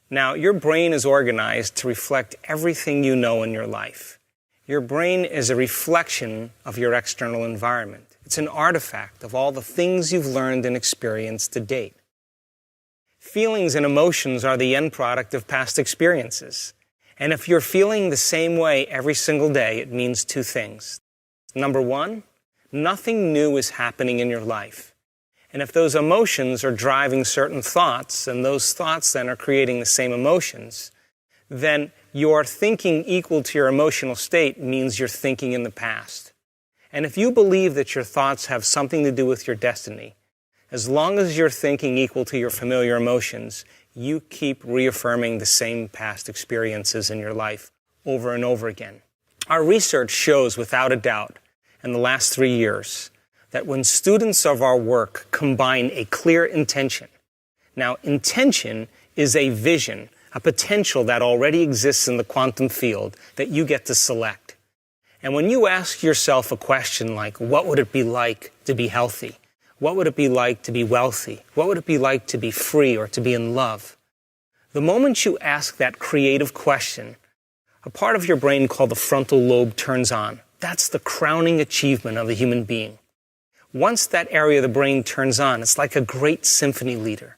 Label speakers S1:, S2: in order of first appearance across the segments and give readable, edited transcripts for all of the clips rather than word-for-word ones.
S1: Now, your brain is organized to reflect everything you know in your life. Your brain is a reflection of your external environment. It's an artifact of all the things you've learned and experienced to date. Feelings and emotions are the end product of past experiences. And if you're feeling the same way every single day, it means two things. Number one, nothing new is happening in your life. And if those emotions are driving certain thoughts, and those thoughts then are creating the same emotions, then your thinking equal to your emotional state means you're thinking in the past. And if you believe that your thoughts have something to do with your destiny, as long as you're thinking equal to your familiar emotions, you keep reaffirming the same past experiences in your life over and over again. Our research shows without a doubt in the last 3 years that when students of our work combine a clear intention, now intention is a vision, a potential that already exists in the quantum field that you get to select. And when you ask yourself a question like, what would it be like to be healthy? What would it be like to be wealthy? What would it be like to be free or to be in love? The moment you ask that creative question, a part of your brain called the frontal lobe turns on. That's the crowning achievement of a human being. Once that area of the brain turns on, it's like a great symphony leader.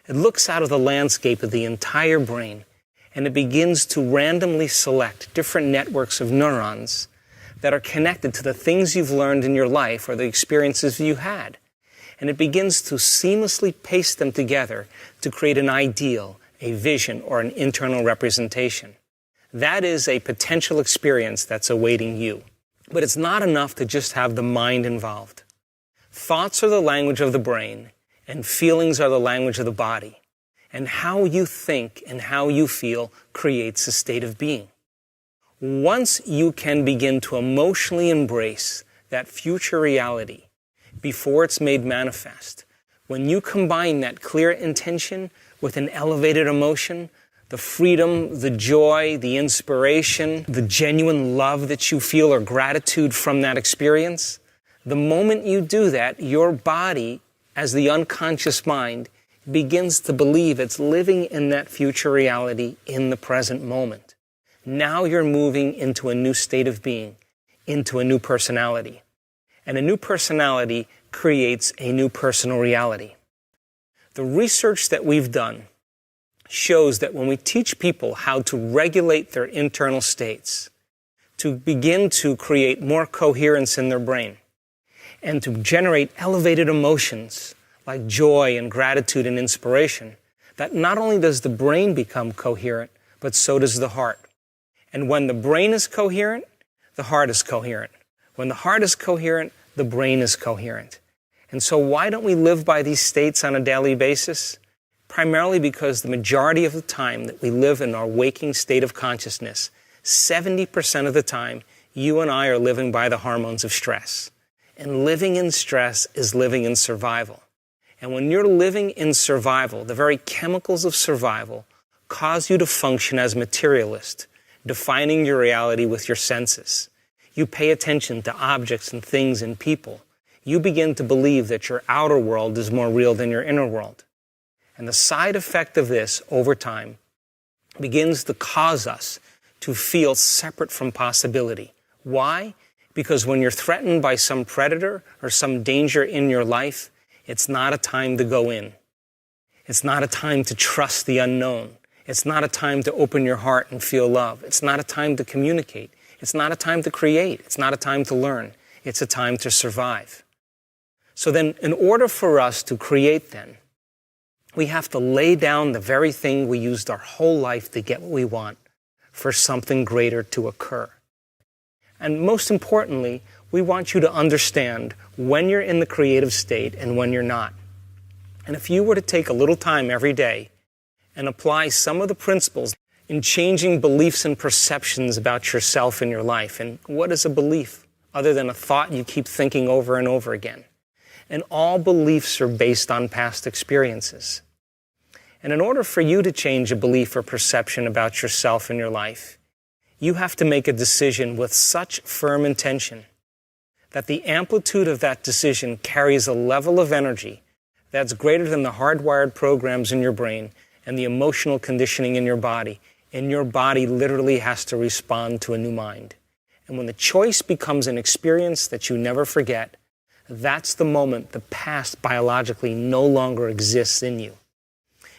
S1: It looks out of the landscape of the entire brain, and it begins to randomly select different networks of neurons that are connected to the things you've learned in your life or the experiences you had. And it begins to seamlessly paste them together to create an ideal, a vision, or an internal representation. That is a potential experience that's awaiting you. But it's not enough to just have the mind involved. Thoughts are the language of the brain, and feelings are the language of the body. And how you think and how you feel creates a state of being. Once you can begin to emotionally embrace that future reality before it's made manifest, when you combine that clear intention with an elevated emotion, the freedom, the joy, the inspiration, the genuine love that you feel or gratitude from that experience, the moment you do that, your body, as the unconscious mind, begins to believe it's living in that future reality in the present moment. Now you're moving into a new state of being, into a new personality. And a new personality creates a new personal reality. The research that we've done shows that when we teach people how to regulate their internal states, to begin to create more coherence in their brain, and to generate elevated emotions like joy and gratitude and inspiration, that not only does the brain become coherent, but so does the heart. And when the brain is coherent, the heart is coherent. When the heart is coherent, the brain is coherent. And so why don't we live by these states on a daily basis? Primarily because the majority of the time that we live in our waking state of consciousness, 70% of the time, you and I are living by the hormones of stress. And living in stress is living in survival. And when you're living in survival, the very chemicals of survival cause you to function as materialist, defining your reality with your senses. You pay attention to objects and things and people. You begin to believe that your outer world is more real than your inner world. And the side effect of this, over time, begins to cause us to feel separate from possibility. Why? Because when you're threatened by some predator or some danger in your life, it's not a time to go in. It's not a time to trust the unknown. It's not a time to open your heart and feel love. It's not a time to communicate. It's not a time to create. It's not a time to learn. It's a time to survive. So then, in order for us to create then, we have to lay down the very thing we used our whole life to get what we want for something greater to occur. And most importantly, we want you to understand when you're in the creative state and when you're not. And if you were to take a little time every day and apply some of the principles in changing beliefs and perceptions about yourself and your life, and what is a belief other than a thought you keep thinking over and over again? And all beliefs are based on past experiences. And in order for you to change a belief or perception about yourself and your life, you have to make a decision with such firm intention that the amplitude of that decision carries a level of energy that's greater than the hardwired programs in your brain and the emotional conditioning in your body, and your body literally has to respond to a new mind. And when the choice becomes an experience that you never forget, that's the moment the past biologically no longer exists in you.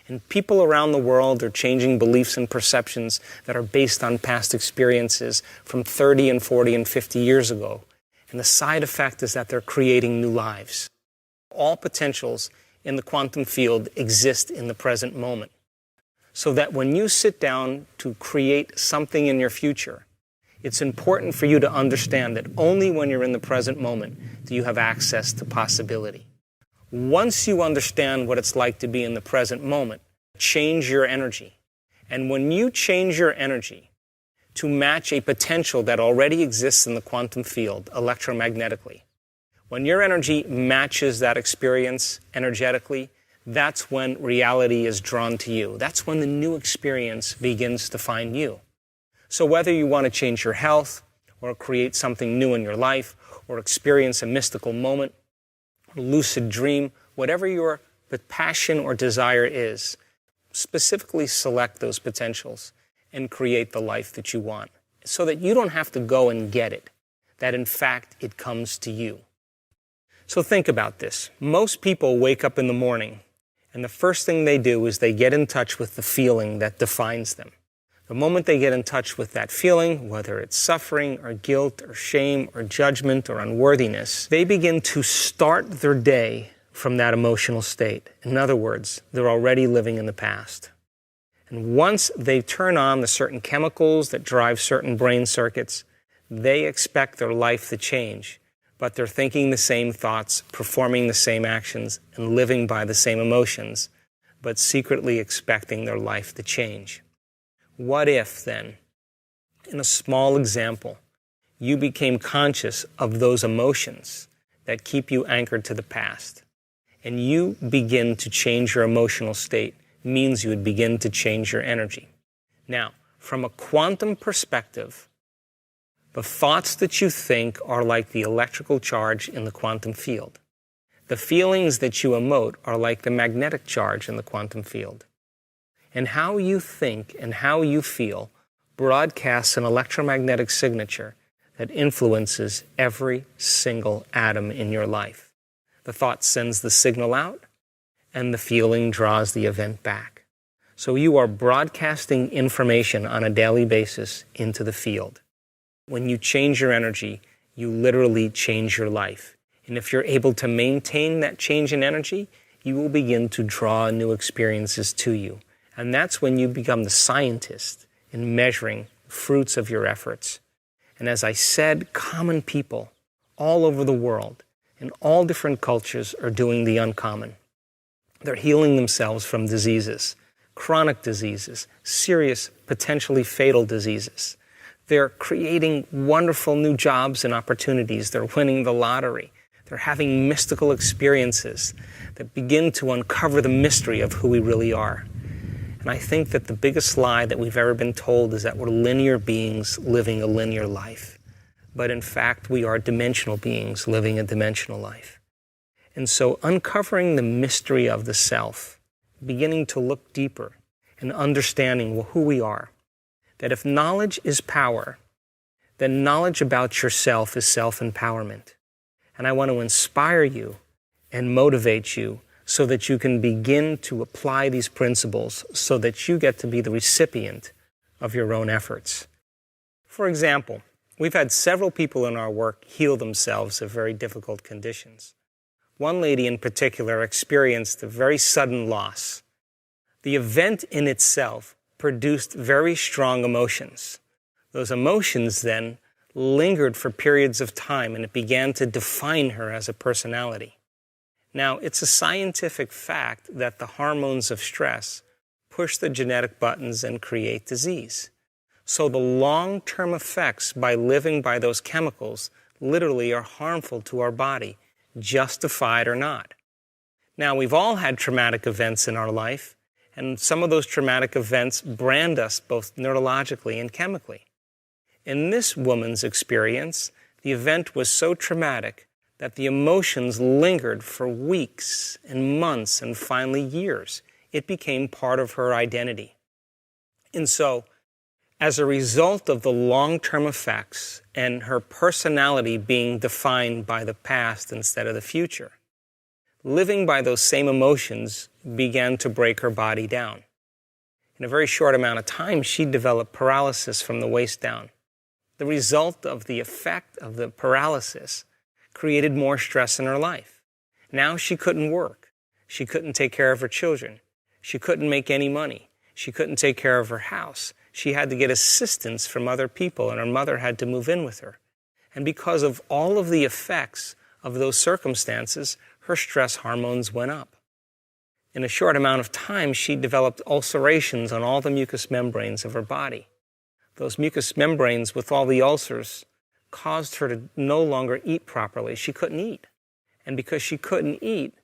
S1: And people around the world are changing beliefs and perceptions that are based on past experiences from 30 and 40 and 50 years ago. And the side effect is that they're creating new lives. All potentials in the quantum field exist in the present moment. So that when you sit down to create something in your future, it's important for you to understand that only when you're in the present moment do you have access to possibility. Once you understand what it's like to be in the present moment, change your energy. And when you change your energy to match a potential that already exists in the quantum field electromagnetically, when your energy matches that experience energetically, that's when reality is drawn to you. That's when the new experience begins to find you. So whether you want to change your health, or create something new in your life, or experience a mystical moment, or lucid dream, whatever your passion or desire is, specifically select those potentials and create the life that you want, so that you don't have to go and get it, that in fact it comes to you. So think about this. Most people wake up in the morning, and the first thing they do is they get in touch with the feeling that defines them. The moment they get in touch with that feeling, whether it's suffering or guilt or shame or judgment or unworthiness, they begin to start their day from that emotional state. In other words, they're already living in the past. And once they turn on the certain chemicals that drive certain brain circuits, they expect their life to change. But they're thinking the same thoughts, performing the same actions, and living by the same emotions, but secretly expecting their life to change. What if, then, in a small example, you became conscious of those emotions that keep you anchored to the past, and you begin to change your emotional state, means you would begin to change your energy. Now, from a quantum perspective, the thoughts that you think are like the electrical charge in the quantum field. The feelings that you emote are like the magnetic charge in the quantum field. And how you think and how you feel broadcasts an electromagnetic signature that influences every single atom in your life. The thought sends the signal out, and the feeling draws the event back. So you are broadcasting information on a daily basis into the field. When you change your energy, you literally change your life. And if you're able to maintain that change in energy, you will begin to draw new experiences to you. And that's when you become the scientist in measuring fruits of your efforts. And as I said, common people all over the world, in all different cultures, are doing the uncommon. They're healing themselves from diseases, chronic diseases, serious, potentially fatal diseases. They're creating wonderful new jobs and opportunities. They're winning the lottery. They're having mystical experiences that begin to uncover the mystery of who we really are. And I think that the biggest lie that we've ever been told is that we're linear beings living a linear life. But in fact, we are dimensional beings living a dimensional life. And so uncovering the mystery of the self, beginning to look deeper and understanding who we are, that if knowledge is power, then knowledge about yourself is self-empowerment. And I want to inspire you and motivate you so that you can begin to apply these principles so that you get to be the recipient of your own efforts. For example, we've had several people in our work heal themselves of very difficult conditions. One lady in particular experienced a very sudden loss. The event in itself produced very strong emotions. Those emotions then lingered for periods of time, and it began to define her as a personality. Now, it's a scientific fact that the hormones of stress push the genetic buttons and create disease. So the long-term effects by living by those chemicals literally are harmful to our body, justified or not. Now, we've all had traumatic events in our life, and some of those traumatic events brand us both neurologically and chemically. In this woman's experience, the event was so traumatic that the emotions lingered for weeks and months and finally years, it became part of her identity. And so, as a result of the long-term effects and her personality being defined by the past instead of the future, living by those same emotions began to break her body down. In a very short amount of time, she developed paralysis from the waist down. The result of the effect of the paralysis created more stress in her life. Now she couldn't work. She couldn't take care of her children. She couldn't make any money. She couldn't take care of her house. She had to get assistance from other people, and her mother had to move in with her. And because of all of the effects of those circumstances, her stress hormones went up. In a short amount of time, she developed ulcerations on all the mucous membranes of her body. Those mucous membranes with all the ulcers caused her to no longer eat properly. She couldn't eat. And because she couldn't eat,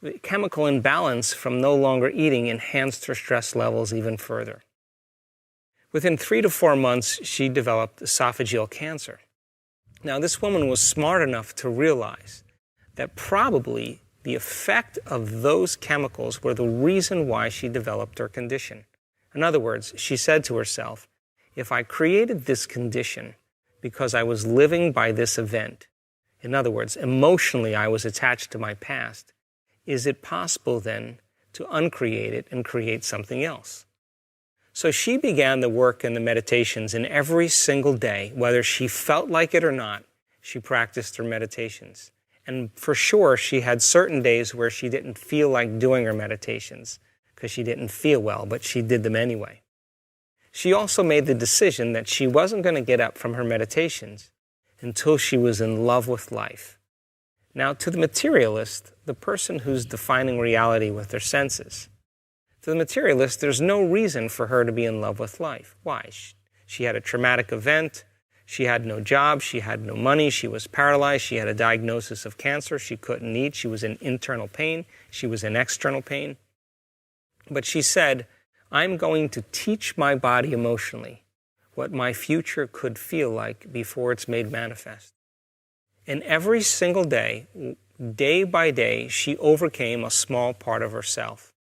S1: the chemical imbalance from no longer eating enhanced her stress levels even further. Within 3 to 4 months, she developed esophageal cancer. Now, this woman was smart enough to realize that probably the effect of those chemicals were the reason why she developed her condition. In other words, she said to herself, if I created this condition because I was living by this event, in other words, emotionally I was attached to my past, is it possible then to uncreate it and create something else? So she began the work and the meditations, and every single day, whether she felt like it or not, she practiced her meditations. And for sure, she had certain days where she didn't feel like doing her meditations because she didn't feel well, but she did them anyway. She also made the decision that she wasn't going to get up from her meditations until she was in love with life. Now, to the materialist, the person who's defining reality with their senses, to the materialist, there's no reason for her to be in love with life. Why? She had a traumatic event. She had no job. She had no money. She was paralyzed. She had a diagnosis of cancer. She couldn't eat. She was in internal pain. She was in external pain. But she said, I'm going to teach my body emotionally what my future could feel like before it's made manifest. And every single day, day by day, she overcame a small part of herself.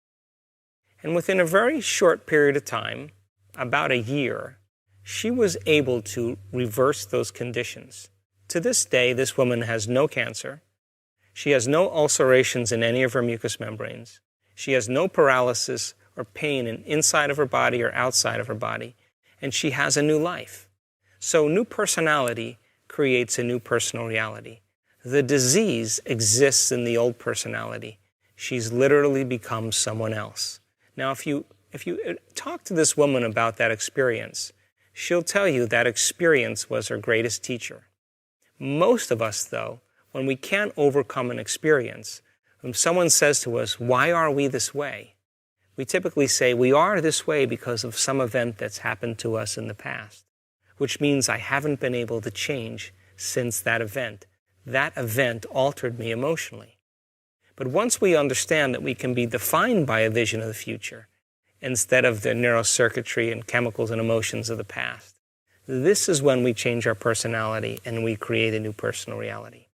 S1: And within a very short period of time, about a year, she was able to reverse those conditions. To this day, this woman has no cancer. She has no ulcerations in any of her mucous membranes. She has no paralysis or pain inside of her body or outside of her body. And she has a new life. So new personality creates a new personal reality. The disease exists in the old personality. She's literally become someone else. Now, if you talk to this woman about that experience, she'll tell you that experience was her greatest teacher. Most of us, though, when we can't overcome an experience, when someone says to us, why are we this way? We typically say, we are this way because of some event that's happened to us in the past, which means I haven't been able to change since that event. That event altered me emotionally. But once we understand that we can be defined by a vision of the future, instead of the neurocircuitry and chemicals and emotions of the past, this is when we change our personality and we create a new personal reality.